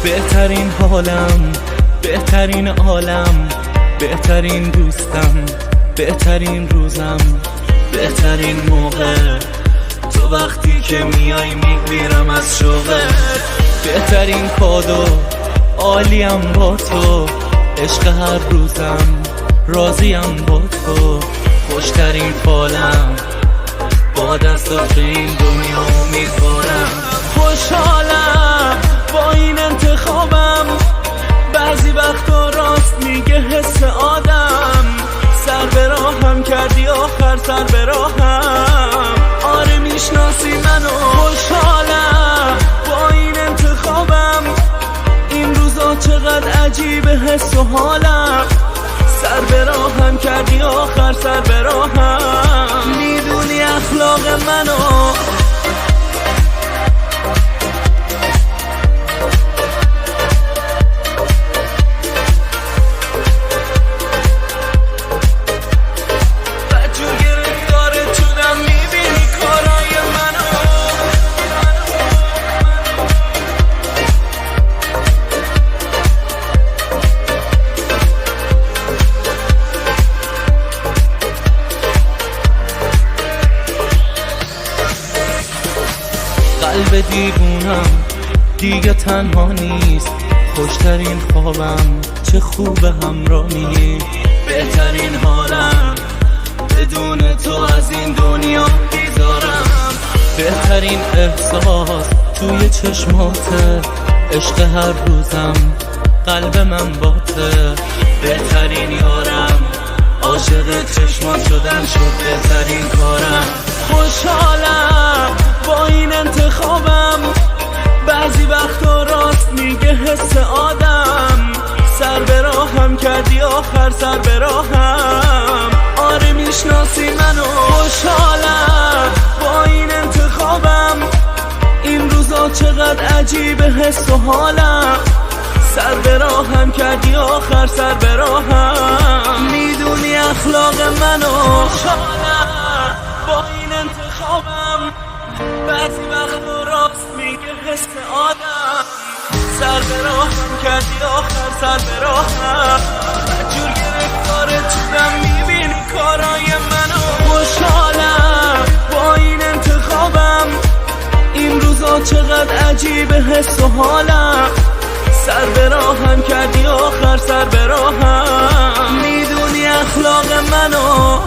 بهترین حالم، بهترین عالم، بهترین دوستم، بهترین روزم، بهترین موقع تو وقتی که میای میمیرم از شوقت. بهترین کادو عالیم با تو، عشق هر روزم راضیم با تو. خوشترین فالم با دستات این دنیا امیدوارم. خوشحالم با این انتخابم، بعضی وقتا راست میگه حس آدم. سر به راهم کردی آخر سر به راهم، آره میشناسی منو. خوشحالم با این انتخابم، این روزا چقدر عجیبه حس و حالم. سر به راهم کردی آخر سر به راهم، میدونی اخلاق منو. قلب دیوونم دیگه تنها نیست، خوشترین خوابم چه خوب همراهی. بهترین حالم بدون تو از این دنیا بیزارم. بهترین احساس توی چشماته، عشق هر روزم قلب من باته. بهترین یارم عاشق چشمات شدن شد بهترین کارم. خوشحالم با این انتخابم، بعضی وقتا راست میگه حس آدم. سر به راهم کردی آخر سر به راهم، آره میشناسی منو. خوشحالم با این انتخابم، این روزا چقدر عجیبه حس و حالم. سر به راهم کردی آخر سر به راهم، میدونی اخلاق منو. خوشحالم با این انتخابم، بعضی وقت راست میگه حس آدم. سر به راهم کردی آخر سر به راهم، جور گرفتارت شدم میبینی کارای منو. خوشحالم با این انتخابم، این روزا چقدر عجیبه حس و حالم. سر به راهم کردی آخر سر به راهم، میدونی اخلاق منو.